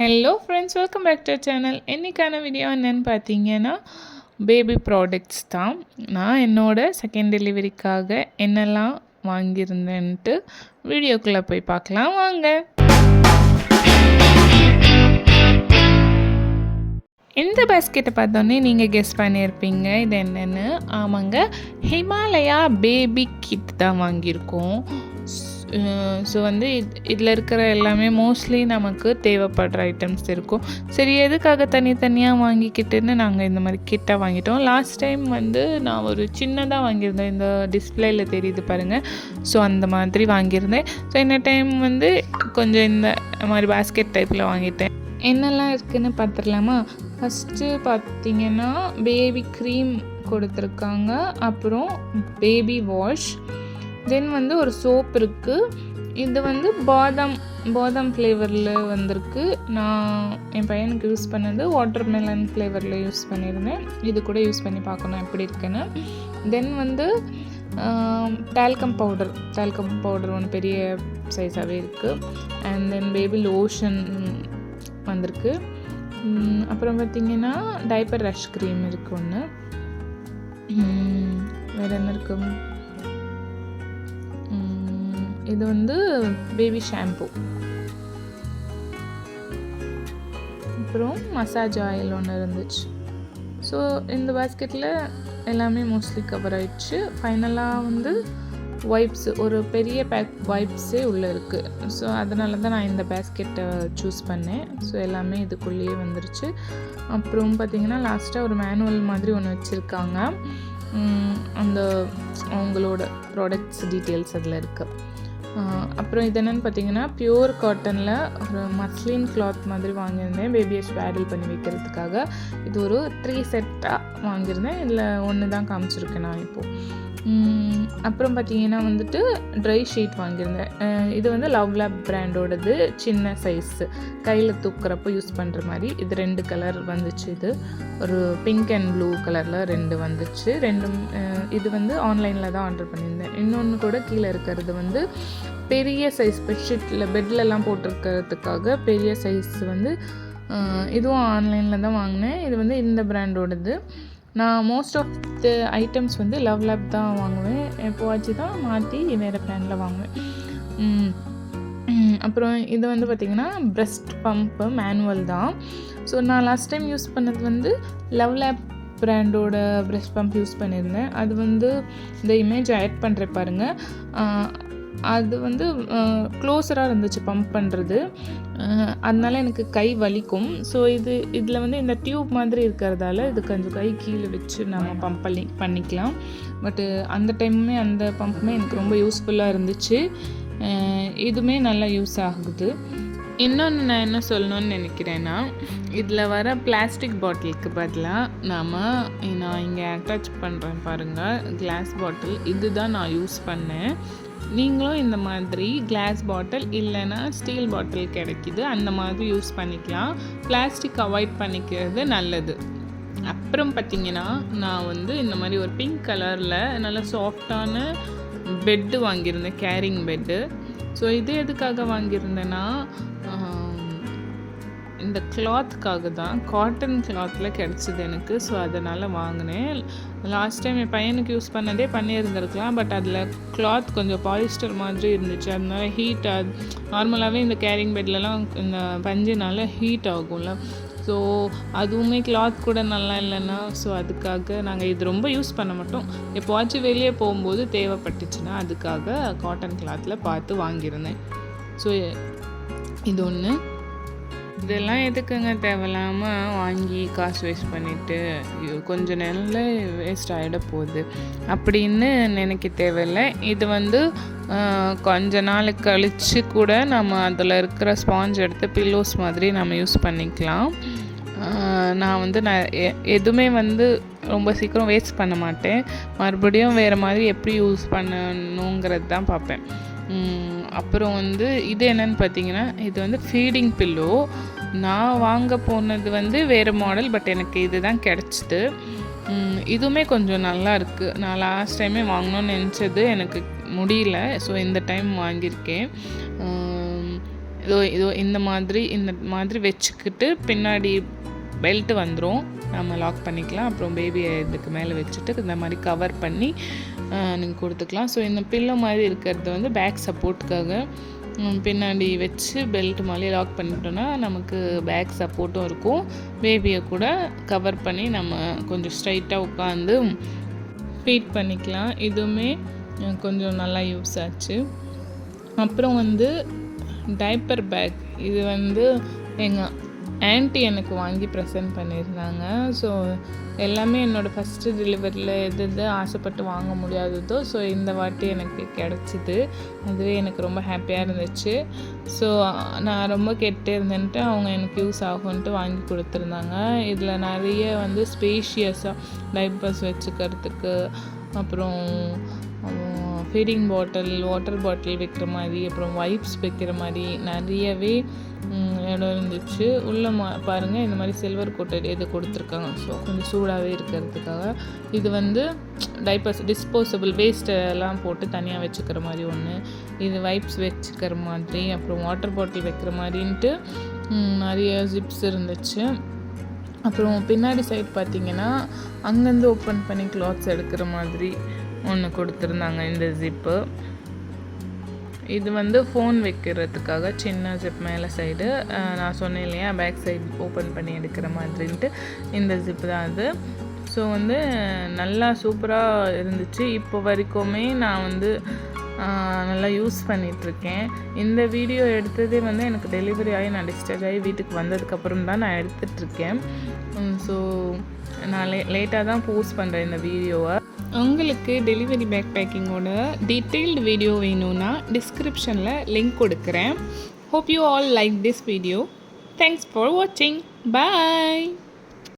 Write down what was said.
Hello friends, welcome back to channel. இன்றைக்கான video என்னென்னு பார்த்தீங்கன்னா பேபி ப்ராடக்ட்ஸ் தான். நான் என்னோடய செகண்ட் டெலிவரிக்காக என்னெல்லாம் வாங்கியிருந்தேன்ட்டு வீடியோக்குள்ளே போய் பார்க்கலாம் வாங்க. இந்த பேஸ்கெட்டை பார்த்தோன்னே நீங்கள் கெஸ் பண்ணியிருப்பீங்க இது என்னென்னு. ஆமாங்க, ஹிமாலயா பேபி கிட் தான் வாங்கியிருக்கோம். ஸோ இதில் இருக்கிற எல்லாமே மோஸ்ட்லி நமக்கு தேவைப்படுற ஐட்டம்ஸ் இருக்கும். சரி, எதுக்காக தனித்தனியாக வாங்கிக்கிட்டுன்னு நாங்கள் இந்த மாதிரி கிட்டாக வாங்கிட்டோம். லாஸ்ட் டைம் நான் ஒரு சின்னதாக வாங்கியிருந்தேன், இந்த டிஸ்பிளேயில் தெரியுது பாருங்கள். ஸோ அந்த மாதிரி வாங்கியிருந்தேன். ஸோ இந்த டைம் கொஞ்சம் இந்த மாதிரி பேஸ்கெட் டைப்பில் வாங்கிட்டேன். என்னெல்லாம் இருக்குதுன்னு பார்த்துடலாமா? ஃபஸ்ட்டு பார்த்திங்கன்னா பேபி க்ரீம் கொடுத்துருக்காங்க, அப்புறம் பேபி வாஷ், தென் ஒரு சோப் இருக்குது. இது பாதாம் ஃப்ளேவரில் வந்திருக்கு. நான் என் பையனுக்கு யூஸ் பண்ணது வாட்டர்மெலன் ஃப்ளேவரில் யூஸ் பண்ணியிருந்தேன். இது கூட யூஸ் பண்ணி பார்க்கணும் எப்படி இருக்குன்னு. தென் டால்கம் பவுடர் ஒன்று பெரிய சைஸாகவே இருக்குது. அண்ட் தென் பேபி லோஷன் வந்திருக்கு. அப்புறம் பார்த்திங்கன்னா டைப்பர் ரஷ் க்ரீம் இருக்குது ஒன்று. வேறு என்ன இருக்குது? இது பேபி ஷாம்பு, அப்புறம் மசாஜ் ஆயில் ஒன்று இருந்துச்சு. ஸோ இந்த பாஸ்கெட்டில் எல்லாமே மோஸ்ட்லி கவர் ஆயிடுச்சு. ஃபைனலாக வைப்ஸ், ஒரு பெரிய பேக் வைப்ஸே உள்ளே இருக்குது. ஸோ அதனால தான் நான் இந்த பேஸ்கெட்டை சூஸ் பண்ணேன். ஸோ எல்லாமே இதுக்குள்ளேயே வந்துருச்சு. அப்புறம் பார்த்திங்கன்னா லாஸ்ட்டாக ஒரு மேனுவல் மாதிரி ஒன்று வச்சுருக்காங்க. அந்த அவங்களோட ப்ராடக்ட்ஸ் டீட்டெயில்ஸ் அதில் இருக்குது. அப்புறம் இது என்னென்னு பார்த்தீங்கன்னா பியூர் காட்டனில் ஒரு மஸ்லின் கிளாத் மாதிரி வாங்கியிருந்தேன் பேபியை ஸ்வாடில் பண்ணி வைக்கிறதுக்காக. இது ஒரு 3 செட்டாக வாங்கியிருந்தேன். இதில் ஒன்று தான் காமிச்சிருக்கேன் நான் இப்போது. அப்புறம் பார்த்தீங்கன்னா ட்ரை ஷீட் வாங்கியிருந்தேன். இது லவ் லேப் பிராண்டோடது, சின்ன சைஸு, கையில் தூக்குறப்போ யூஸ் பண்ணுற மாதிரி. இது 2 கலர் வந்துச்சு. இது ஒரு பிங்க் அண்ட் ப்ளூ கலரில் 2 வந்துச்சு. ரெண்டும் இது ஆன்லைனில் தான் ஆர்டர் பண்ணியிருந்தேன். இன்னொன்று கூட கீழே இருக்கிறது பெரிய சைஸ் பெட்லலாம் போட்டிருக்கிறதுக்காக பெரிய சைஸ் இதுவும் ஆன்லைனில் தான் வாங்கினேன். இது இந்த பிராண்டோடது. நான் most of the items Love Lab தான் வாங்குவேன். எப்போவாச்சு தான் மாற்றி வேறு பிராண்டில் வாங்குவேன். அப்புறம் இது பார்த்திங்கன்னா ப்ரெஸ்ட் பம்ப்பு மேனுவல் தான். ஸோ நான் லாஸ்ட் டைம் யூஸ் பண்ணது லவ் லேப் பிராண்டோட ப்ரெஸ்ட் பம்ப் யூஸ் பண்ணியிருந்தேன். அது இந்த இமேஜ் ஆட் பண்ணுறேன் பாருங்கள். அது க்ளோஸராக இருந்துச்சு பம்ப் பண்ணுறது. அதனால எனக்கு கை வலிக்கும். ஸோ இதில் இந்த டியூப் மாதிரி இருக்கிறதால இது கொஞ்சம் கை கீழே வச்சு நம்ம பம்ப் பண்ணிக்கலாம். பட்டு அந்த டைமுமே அந்த பம்புமே எனக்கு ரொம்ப யூஸ்ஃபுல்லாக இருந்துச்சு. இதுவுமே நல்லா யூஸ் ஆகுது. இன்னொன்று நான் என்ன சொல்லணும்னு நினைக்கிறேன்னா, இதில் வர பிளாஸ்டிக் பாட்டிலுக்கு பதிலாக நான் இங்கே அட்டாச் பண்ணுறேன் பாருங்கள், கிளாஸ் பாட்டில். இது தான் நான் யூஸ் பண்ணேன். நீங்களும் இந்த மாதிரி கிளாஸ் பாட்டில் இல்லைன்னா ஸ்டீல் பாட்டில் கிடைக்கிது, அந்த மாதிரி யூஸ் பண்ணிக்கலாம். பிளாஸ்டிக் அவாய்ட் பண்ணிக்கிறது நல்லது. அப்புறம் பார்த்திங்கன்னா நான் இந்த மாதிரி ஒரு பிங்க் கலரில் நல்ல சாஃப்டான பெட்டு வாங்கியிருந்தேன், கேரிங் பெட்டு. ஸோ இது எதுக்காக வாங்கியிருந்தேன்னா, இந்த கிளாத்துக்காக தான். காட்டன் கிளாத்தில் கிடச்சிது எனக்கு. ஸோ அதனால் வாங்கினேன். லாஸ்ட் டைம் என் பையனுக்கு யூஸ் பண்ணதே பண்ணியிருந்துருக்கலாம். பட் அதில் கிளாத் கொஞ்சம் பாலிஸ்டர் மாதிரி இருந்துச்சு. அதனால ஹீட் நார்மலாகவே இந்த கேரிங் பெட்லலாம் இந்த பஞ்சினால் ஹீட் ஆகும்ல. ஸோ அதுவுமே கிளாத் கூட நல்லா இல்லைன்னா, ஸோ அதுக்காக நாங்கள் இது ரொம்ப யூஸ் பண்ண மாட்டோம். எப்போவாச்சும் வெளியே போகும்போது தேவைப்பட்டுச்சுன்னா அதுக்காக காட்டன் கிளாத்தில் பார்த்து வாங்கியிருந்தேன். ஸோ இது ஒன்று. இதெல்லாம் எதுக்குங்க தேவையில்லாமல் வாங்கி காசு வேஸ்ட் பண்ணிவிட்டு கொஞ்சம் நேரில் வேஸ்ட் ஆகிட போகுது அப்படின்னு நினைக்க தேவையில்லை. இது கொஞ்ச நாள் கழித்து கூட நம்ம அதில் இருக்கிற ஸ்பாஞ்ச் எடுத்து பில்லோஸ் மாதிரி நம்ம யூஸ் பண்ணிக்கலாம். நான் எதுவுமே ரொம்ப சீக்கிரம் வேஸ்ட் பண்ண மாட்டேன். மறுபடியும் வேறு மாதிரி எப்படி யூஸ் பண்ணணுங்கிறது தான் பார்ப்பேன். அப்புறம் இது என்னென்னு பார்த்தீங்கன்னா, இது ஃபீடிங் பில்லோ. நான் வாங்க போனது வேறு மாடல், பட் எனக்கு இது தான் கிடச்சிது. இதுவுமே கொஞ்சம் நல்லா இருக்குது. நான் லாஸ்ட் டைமே வாங்கணும்னு நினச்சது எனக்கு முடியல. ஸோ இந்த டைம் வாங்கியிருக்கேன். இதோ இந்த மாதிரி வச்சுக்கிட்டு பின்னாடி பெல்ட் வந்துடும், நம்ம லாக் பண்ணிக்கலாம். அப்புறம் பேபியை இதுக்கு மேலே வச்சுட்டு இந்த மாதிரி கவர் பண்ணி நீங்கள் கொடுத்துக்கலாம். ஸோ இந்த பில்லோ மாதிரி இருக்கிறது வந்து பேக் சப்போர்ட்டுக்காக பின்னாடி வச்சு பெல்ட் மாதிரி லாக் பண்ணிட்டோன்னா நமக்கு பேக் சப்போர்ட்டும் இருக்கும். பேபியை கூட கவர் பண்ணி நம்ம கொஞ்சம் ஸ்ட்ரைட்டாக உட்காந்து ஃபீட் பண்ணிக்கலாம். இதுவுமே கொஞ்சம் நல்லா யூஸ் ஆச்சு. அப்புறம் வந்து டைப்பர் பேக், இது வந்து எங்கள் ஆன்ட்டி எனக்கு வாங்கி ப்ரெசென்ட் பண்ணியிருந்தாங்க. ஸோ எல்லாமே என்னோடய ஃபஸ்ட்டு டெலிவரியில் எது ஆசைப்பட்டு வாங்க முடியாததோ ஸோ இந்த வாட்டி எனக்கு கிடச்சிது. அதுவே எனக்கு ரொம்ப ஹாப்பியாக இருந்துச்சு. ஸோ நான் ரொம்ப கெட்டே இருந்தேன்ட்டு அவங்க எனக்கு யூஸ் ஆகும்ன்ட்டு வாங்கி கொடுத்துருந்தாங்க. இதில் நிறைய வந்து ஸ்பேஷியஸாக டைப்பர்ஸ் வச்சுக்கிறதுக்கு, அப்புறம் ஃபீடிங் பாட்டில், வாட்டர் பாட்டில் வைக்கிற மாதிரி, அப்புறம் வைப்ஸ் வைக்கிற மாதிரி நிறையவே இடம் இருந்துச்சு. உள்ளே பாருங்கள், இந்த மாதிரி சில்வர் கோட்டட் இது கொடுத்துருக்காங்க. ஸோ கொஞ்சம் சூடாகவே இருக்கிறதுக்காக. இது வந்து டைப்பர்ஸ் டிஸ்போசபிள் வேஸ்ட்டெல்லாம் போட்டு தனியாக வச்சுக்கிற மாதிரி ஒன்று, இது வைப்ஸ் வச்சுக்கிற மாதிரி, அப்புறம் வாட்டர் பாட்டில் வைக்கிற மாதிரின்ட்டு நிறைய ஜிப்ஸ் இருந்துச்சு. அப்புறம் பின்னாடி சைட் பார்த்திங்கன்னா அங்கேருந்து ஓப்பன் பண்ணி கிளாத்ஸ் எடுக்கிற மாதிரி ஒன்று கொடுத்துருந்தாங்க இந்த ஜிப்பு. இது வந்து ஃபோன் வைக்கிறதுக்காக சின்ன ஜிப் மேலே சைடு, நான் சொன்னேன் இல்லையா பேக் சைடு ஓப்பன் பண்ணி எடுக்கிற மாதிரின்ட்டு இந்த ஜிப்பு தான் அது. ஸோ வந்து நல்லா சூப்பராக இருந்துச்சு. இப்போ வரைக்குமே நான் வந்து நல்லா யூஸ் பண்ணிகிட்ருக்கேன். இந்த வீடியோ எடுத்ததே வந்து எனக்கு டெலிவரி ஆகி நான் டிஸ்சார்ஜ் ஆகி வீட்டுக்கு வந்ததுக்கப்புறம் தான் நான் எடுத்துகிட்ருக்கேன். ஸோ நான் லேட்டாக தான் போஸ்ட் பண்ணுறேன் இந்த வீடியோவை. உங்களுக்கு டெலிவரி பேக் பேக்கிங்கோட டீட்டெயில்டு வீடியோ வேணும்னா டிஸ்கிரிப்ஷனில் லிங்க் கொடுக்குறேன். Hope you all like this video. Thanks for வாட்சிங். பாய்.